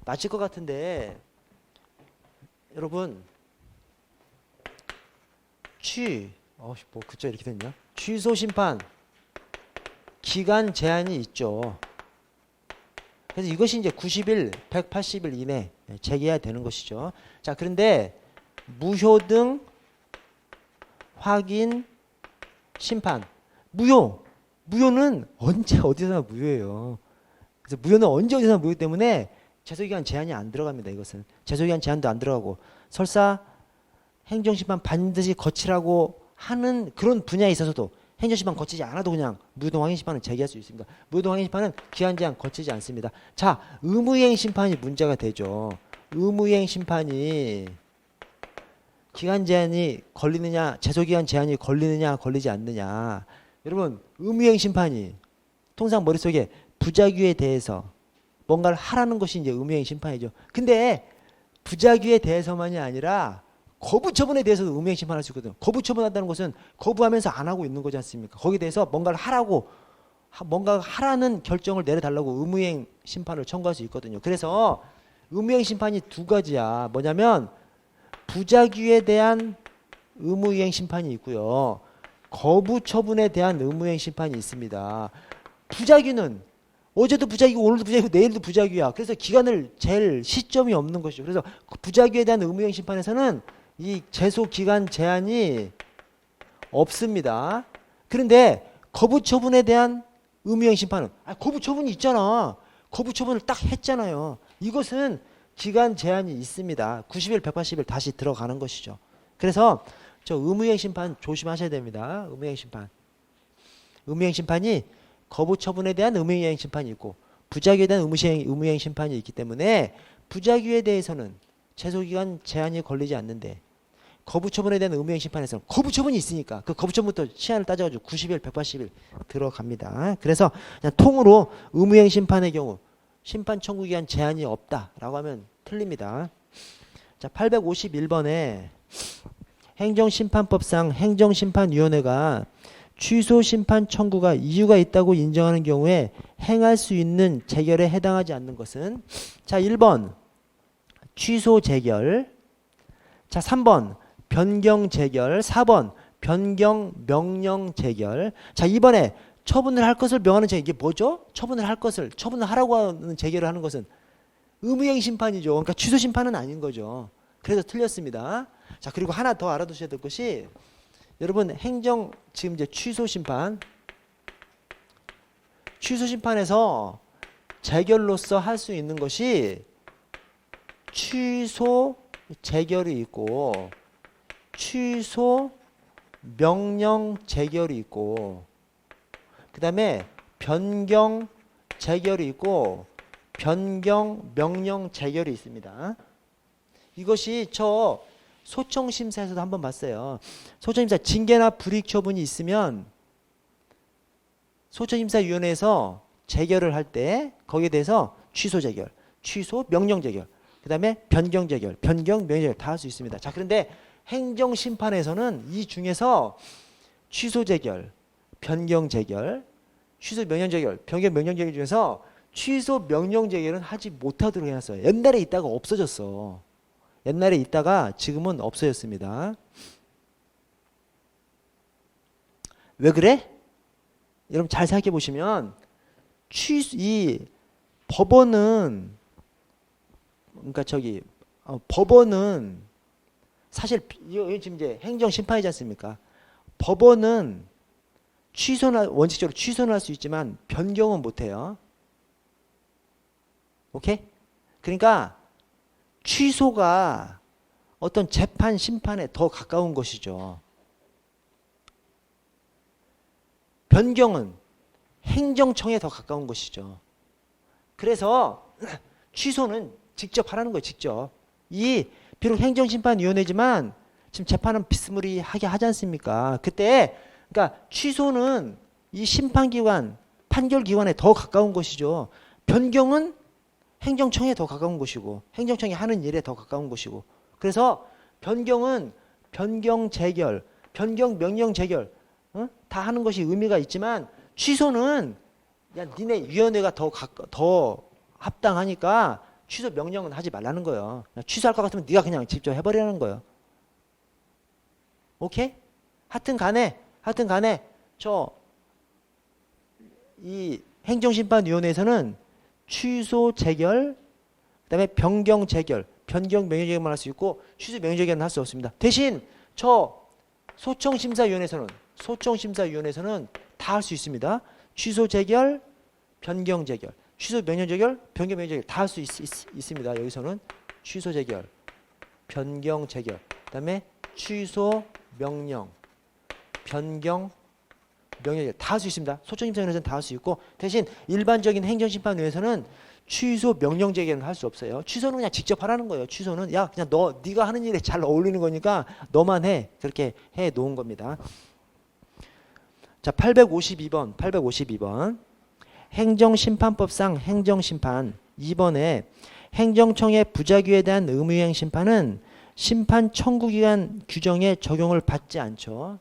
Speaker 1: 맞을 것 같은데, 여러분 그쵸 이렇게 됐냐? 취소심판 기간 제한이 있죠. 그래서 이것이 이제 90일, 180일 이내 제기해야 되는 것이죠. 자, 그런데 무효등 확인 심판, 무효는 언제 어디서나 무효예요. 그래서 무효는 언제 어디서나 무효 때문에 제소기간 제한이 안 들어갑니다. 이것은 제소기간 제한도 안 들어가고, 설사 행정심판 반드시 거치라고 하는 그런 분야에 있어서도 행정심판 거치지 않아도 그냥 무효등 확인심판은 제기할 수 있습니다. 무효등 확인심판은 기한 제한 거치지 않습니다. 자, 의무이행심판이 문제가 되죠. 의무이행심판이 기간 제한이 걸리느냐, 제소기간 제한이 걸리느냐 걸리지 않느냐. 여러분, 의무이행심판이 통상 머릿속에 부작위에 대해서 뭔가를 하라는 것이 이제 의무이행심판이죠. 근데 부작위에 대해서만이 아니라 거부 처분에 대해서도 의무이행 심판할 수 있거든요. 거부 처분한다는 것은 거부하면서 안 하고 있는 거지 않습니까? 거기에 대해서 뭔가를 하라는 결정을 내려달라고 의무이행 심판을 청구할 수 있거든요. 그래서 의무이행 심판이 두 가지야. 뭐냐면 부작위에 대한 의무이행 심판이 있고요. 거부 처분에 대한 의무이행 심판이 있습니다. 부작위는 어제도 부작위고 오늘도 부작위고 내일도 부작위야. 그래서 기간을 잴 시점이 없는 것이죠. 그래서 부작위에 대한 의무이행 심판에서는 이 제소 기간 제한이 없습니다. 그런데 거부 처분에 대한 의무이행 심판은 거부 처분이 있잖아. 거부 처분을 딱 했잖아요. 이것은 기간 제한이 있습니다. 90일, 180일 다시 들어가는 것이죠. 그래서 저 의무이행 심판 조심하셔야 됩니다. 의무이행 심판. 의무이행 심판이 거부 처분에 대한 의무이행 심판이 있고 부작위에 대한 의무이행 심판이 있기 때문에 부작위에 대해서는 최소기간 제한이 걸리지 않는데 거부 처분에 대한 의무이행 심판에서는 거부 처분이 있으니까 그 거부 처분부터 시한을 따져가지고 90일, 180일 들어갑니다. 그래서 그냥 통으로 의무이행 심판의 경우 심판 청구 기간 제한이 없다라고 하면 틀립니다. 자, 851번에 행정심판법상 행정심판위원회가 취소 심판 청구가 이유가 있다고 인정하는 경우에 행할 수 있는 재결에 해당하지 않는 것은 자 1번 취소 재결, 자 3번 변경 재결, 4번 변경 명령 재결. 자 이번에 처분을 할 것을 명하는 재결, 이게 뭐죠? 처분을 할 것을 처분을 하라고 하는 재결을 하는 것은 의무이행 심판이죠. 그러니까 취소 심판은 아닌 거죠. 그래서 틀렸습니다. 자 그리고 하나 더 알아두셔야 될 것이 여러분 행정 지금 이제 취소 심판에서 재결로서 할 수 있는 것이 취소 재결이 있고 취소 명령 재결이 있고 그 다음에 변경 재결이 있고 변경 명령 재결이 있습니다. 이것이 저 소청심사에서도 한번 봤어요. 소청심사 징계나 불이익 처분이 있으면 소청심사위원회에서 재결을 할 때 거기에 대해서 취소 재결, 취소 명령 재결, 그 다음에 변경 재결, 변경 명령 재결 다 할 수 있습니다. 자 그런데 행정심판에서는 이 중에서 취소 재결, 변경 재결, 취소 명령 재결, 변경 명령 재결 중에서 취소 명령 재결은 하지 못하도록 해놨어요. 옛날에 있다가 없어졌어. 옛날에 있다가 지금은 없어졌습니다. 왜 그래? 여러분 잘 생각해 보시면 이 법원은 그러니까 법원은 사실 이거 지금 이제 행정심판이지 않습니까? 법원은 원칙적으로 취소는 할 수 있지만 변경은 못해요. 오케이? 그러니까 취소가 어떤 재판 심판에 더 가까운 것이죠. 변경은 행정청에 더 가까운 것이죠. 그래서 취소는 직접 하라는 거예요. 직접. 비록 행정심판위원회지만 지금 재판은 비스무리하게 하지 않습니까? 그때 그러니까 취소는 이 심판기관, 판결기관에 더 가까운 것이죠. 변경은 행정청에 더 가까운 것이고 행정청이 하는 일에 더 가까운 것이고 그래서 변경은 변경 재결, 변경 명령 재결 다 하는 것이 의미가 있지만 취소는 야 니네 위원회가 더 합당하니까 취소 명령은 하지 말라는 거예요. 취소할 것 같으면 네가 그냥 직접 해버리라는 거예요. 오케이? 하여튼 간에 이 행정심판위원회에서는 취소 재결, 그다음에 변경 재결, 변경 명령 재결만 할 수 있고 취소 명령 재결은 할 수 없습니다. 대신 저 소청심사위원회에서는 다 할 수 있습니다. 취소 재결, 변경 재결, 취소 명령 재결, 변경 명령 재결 다 할 수 있습니다. 여기서는 취소 재결, 변경 재결, 그다음에 취소 명령, 변경 명령 다 할 수 있습니다. 소청심사위원회에서는 다 할 수 있고 대신 일반적인 행정심판위원회에서는 취소 명령 재결은 할 수 없어요. 취소는 그냥 직접 하라는 거예요. 취소는 야 그냥 네가 하는 일에 잘 어울리는 거니까 너만 해. 그렇게 해 놓은 겁니다. 자 852번 행정심판법상 행정심판 2번에 행정청의 부작위에 대한 의무이행 심판은 심판 청구기간 규정에 적용을 받지 않죠.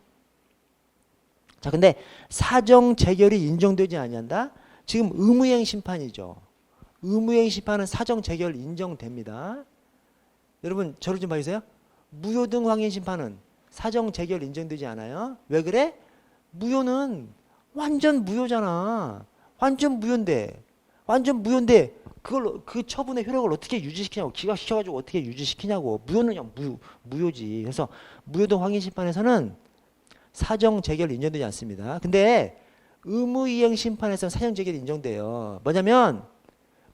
Speaker 1: 자, 근데 사정 재결이 인정되지 아니한다? 지금 의무이행 심판이죠. 의무이행 심판은 사정 재결 인정됩니다. 여러분 저를 좀 봐주세요. 무효등 확인 심판은 사정 재결 인정되지 않아요. 왜 그래? 무효는 완전 무효잖아. 완전 무효인데 그 처분의 효력을 어떻게 유지시키냐고, 기각시켜가지고 어떻게 유지시키냐고. 무효는 그냥 무효지. 그래서 무효등 확인 심판에서는 사정 재결 인정되지 않습니다. 근데 의무이행 심판에서는 사정 재결이 인정돼요. 뭐냐면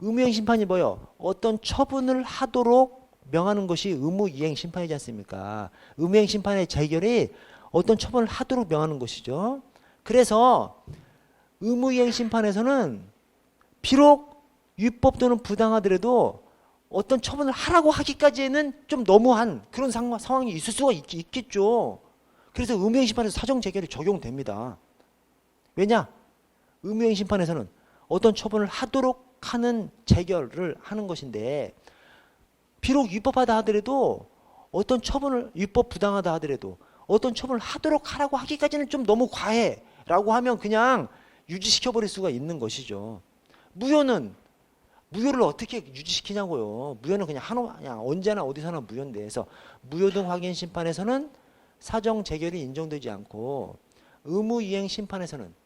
Speaker 1: 의무이행 심판이 뭐요? 어떤 처분을 하도록 명하는 것이 의무이행 심판이지 않습니까? 의무이행 심판의 재결이 어떤 처분을 하도록 명하는 것이죠. 그래서 의무이행 심판에서는 비록 위법 또는 부당하더라도 어떤 처분을 하라고 하기까지는 좀 너무한 그런 상황이 있을 수가 있겠죠. 그래서 의무이행 심판에서 사정 재결이 적용됩니다. 왜냐? 의무이행 심판에서는 어떤 처분을 하도록 하는 재결을 하는 것인데 비록 위법하다 하더라도 어떤 처분을 위법 부당하다 하더라도 어떤 처분을 하도록 하라고 하기까지는 좀 너무 과해 라고 하면 그냥 유지시켜버릴 수가 있는 것이죠. 무효를 어떻게 유지시키냐고요. 무효는 그냥 언제나 어디서나 무효인데 그래서 무효 등 확인 심판에서는 사정 재결이 인정되지 않고 의무이행 심판에서는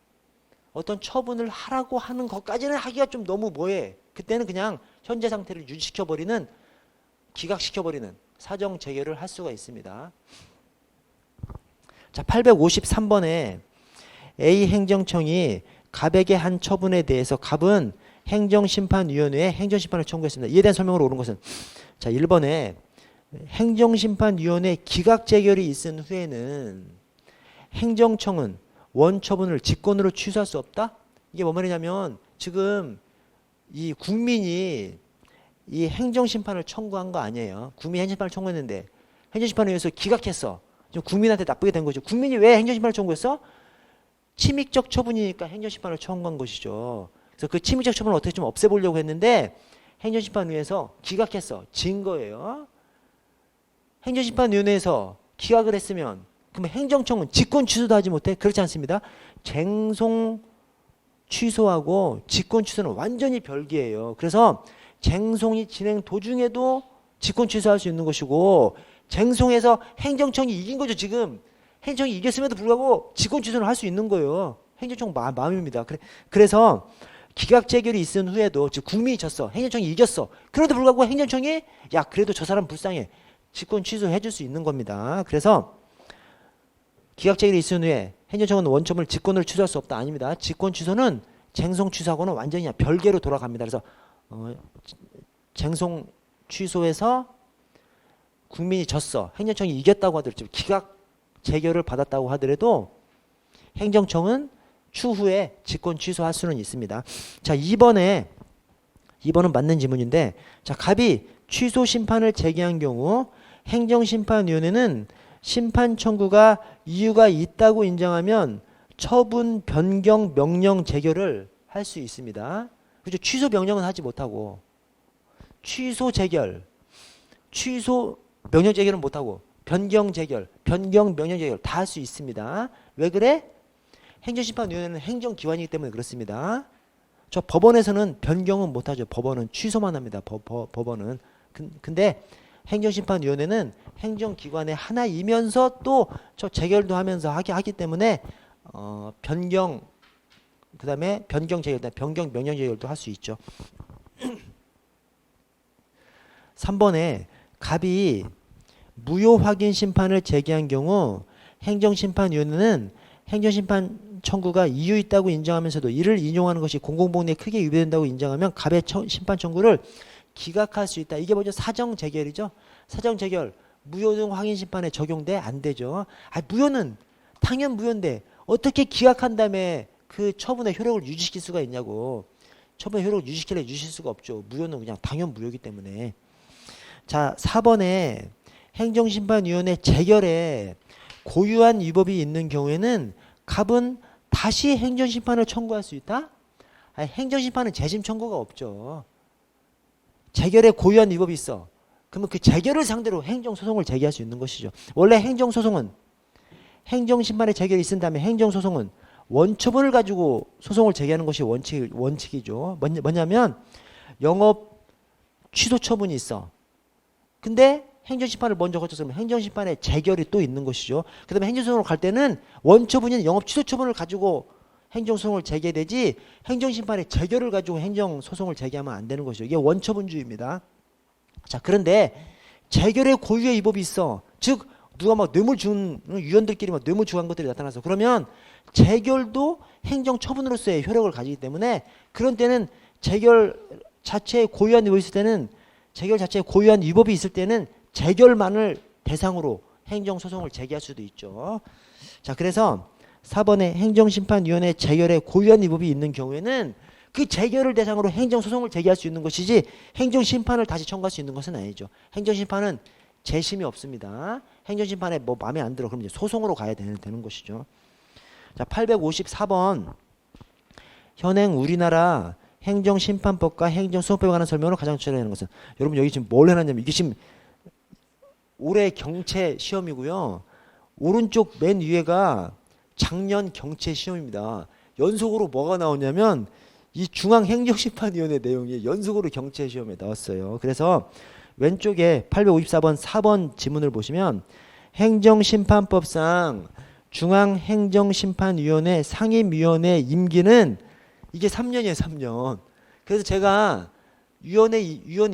Speaker 1: 어떤 처분을 하라고 하는 것까지는 하기가 좀 너무 뭐해. 그때는 그냥 현재 상태를 유지시켜버리는 기각시켜버리는 사정 재결을 할 수가 있습니다. 자, 853번에 A 행정청이 갑에게 한 처분에 대해서 갑은 행정심판위원회에 행정심판을 청구했습니다. 이에 대한 설명으로 옳은 것은 자 1번에 행정심판위원회 기각재결이 있은 후에는 행정청은 원처분을 직권으로 취소할 수 없다? 이게 뭔 말이냐면 지금 이 국민이 이 행정심판을 청구한 거 아니에요. 국민이 행정심판을 청구했는데 행정심판위원회에서 기각했어. 지금 국민한테 나쁘게 된 거죠. 국민이 왜 행정심판을 청구했어? 침익적 처분이니까 행정심판을 청구한 것이죠. 그래서 그 침익적 처분을 어떻게 좀 없애보려고 했는데 행정심판위에서 기각했어. 진 거예요. 행정심판위원회에서 기각을 했으면 그러면 행정청은 직권 취소도 하지 못해? 그렇지 않습니다. 쟁송 취소하고 직권 취소는 완전히 별개예요. 그래서 쟁송이 진행 도중에도 직권 취소할 수 있는 것이고 쟁송에서 행정청이 이긴 거죠. 지금 행정청이 이겼음에도 불구하고 직권 취소를 할 수 있는 거예요. 행정청 마음입니다. 그래서 기각 재결이 있은 후에도 즉 국민이 졌어. 행정청이 이겼어. 그런데도 불구하고 행정청이 야 그래도 저 사람 불쌍해. 직권 취소해 줄 수 있는 겁니다. 그래서 기각 재결이 있은 후에 행정청은 원처분을 직권으로 취소할 수 없다. 아닙니다. 직권 취소는 쟁송 취소하고는 완전히 별개로 돌아갑니다. 그래서 쟁송 취소해서 국민이 졌어. 행정청이 이겼다고 하더라도 기각 재결을 받았다고 하더라도 행정청은 추후에 직권 취소할 수는 있습니다. 자, 2번은 맞는 지문인데 자, 갑이 취소 심판을 제기한 경우 행정심판위원회는 심판 청구가 이유가 있다고 인정하면 처분 변경 명령 재결을 할 수 있습니다. 그렇죠? 취소 명령은 하지 못하고 취소 재결, 취소 명령 재결은 못하고 변경 재결, 변경 명령 재결 다 할 수 있습니다. 왜 그래? 행정심판위원회는 행정기관이기 때문에 그렇습니다. 저 법원에서는 변경은 못하죠. 법원은 취소만 합니다. 법원은. 근데 행정심판위원회는 행정기관의 하나이면서 또 저 재결도 하면서 하기 때문에 변경 그 다음에 변경 재결, 변경 명령 재결도 할 수 있죠. 3번에 갑이 무효 확인 심판을 제기한 경우 행정심판위원회는 행정심판 청구가 이유 있다고 인정하면서도 이를 인용하는 것이 공공복리에 크게 위배된다고 인정하면 갑의 심판 청구를 기각할 수 있다. 이게 뭐죠? 사정 재결이죠. 사정 재결 무효 등 확인 심판에 적용돼? 안 되죠. 무효는 당연 무효인데 어떻게 기각한 다음에 그 처분의 효력을 유지시킬 수가 있냐고. 처분의 효력을 유지시키려 유지실 수가 없죠. 무효는 그냥 당연 무효이기 때문에. 자, 4번에 행정심판위원회 재결에 고유한 위법이 있는 경우에는 갑은 다시 행정심판을 청구할 수 있다? 행정심판은 재심 청구가 없죠. 재결에 고유한 위법이 있어. 그러면 그 재결을 상대로 행정소송을 제기할 수 있는 것이죠. 원래 행정소송은 행정심판의 재결이 있은 다음에 행정소송은 원처분을 가지고 소송을 제기하는 것이 원칙이죠. 뭐냐면 영업 취소 처분이 있어. 근데 행정심판을 먼저 거쳤으면 행정심판의 재결이 또 있는 것이죠. 그 다음에 행정소송으로 갈 때는 원처분인 영업 취소 처분을 가지고 행정소송을 제기해야 되지 행정심판의 재결을 가지고 행정소송을 제기하면 안 되는 것이죠. 이게 원처분주의입니다. 자, 그런데 재결의 고유의 위법이 있어. 즉 누가 막 뇌물 준 위원들끼리 막 뇌물 주고 한 것들이 나타나서 그러면 재결도 행정처분으로서의 효력을 가지기 때문에 그런 때는 재결 자체에 고유한 위법이 있을 때는 재결 자체에 고유한 위법이 있을 때는 재결만을 대상으로 행정소송을 제기할 수도 있죠. 자, 그래서 4번에 행정심판위원회 재결에 고유한 위법이 있는 경우에는 그 재결을 대상으로 행정소송을 제기할 수 있는 것이지 행정심판을 다시 청구할 수 있는 것은 아니죠. 행정심판은 재심이 없습니다. 행정심판에 뭐 마음에 안 들어 그러면 이제 소송으로 가야 되는 것이죠. 자, 854번 현행 우리나라 행정심판법과 행정소송법에 관한 설명으로 가장 추천하는 것은 여러분 여기 지금 뭘 해놨냐면 이게 지금 올해 경채 시험이고요. 오른쪽 맨 위에가 작년 경채 시험입니다. 연속으로 뭐가 나오냐면 이 중앙행정심판위원회 내용이 연속으로 경채 시험에 나왔어요. 그래서 왼쪽에 854번 4번 지문을 보시면 행정심판법상 중앙행정심판위원회 상임위원회 임기는 이게 3년이에요. 3년. 그래서 제가 위원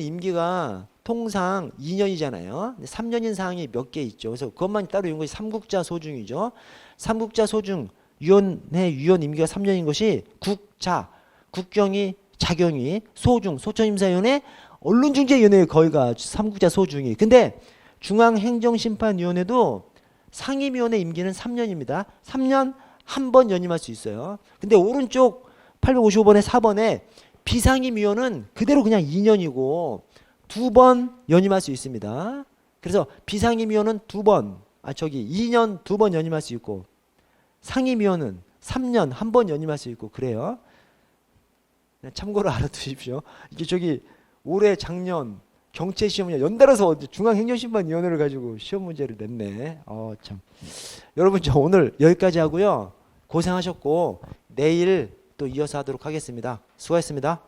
Speaker 1: 임기가 통상 2년이잖아요. 3년인 사항이 몇 개 있죠. 그래서 그것만 따로 이런 것이 삼국자 소중이죠. 삼국자 소중 위원회 위원 임기가 3년인 것이 국자, 국경위, 자경위, 소중, 소천심사위원회, 언론중재위원회 거의가 삼국자 소중이. 근데 중앙행정심판위원회도 상임위원회 임기는 3년입니다. 3년 한 번 연임할 수 있어요. 근데 오른쪽 855번에 4번에 비상임위원은 그대로 그냥 2년이고 2번 연임할 수 있습니다. 그래서 비상임위원은 2번, 2년 2번 연임할 수 있고 상임위원은 3년 한 번 연임할 수 있고 그래요. 참고로 알아두십시오. 이게 올해 작년 경채 시험을 연달아서 중앙행정심판위원회를 가지고 시험 문제를 냈네. 참. 여러분 저 오늘 여기까지 하고요. 고생하셨고 내일 또 이어서 하도록 하겠습니다. 수고하셨습니다.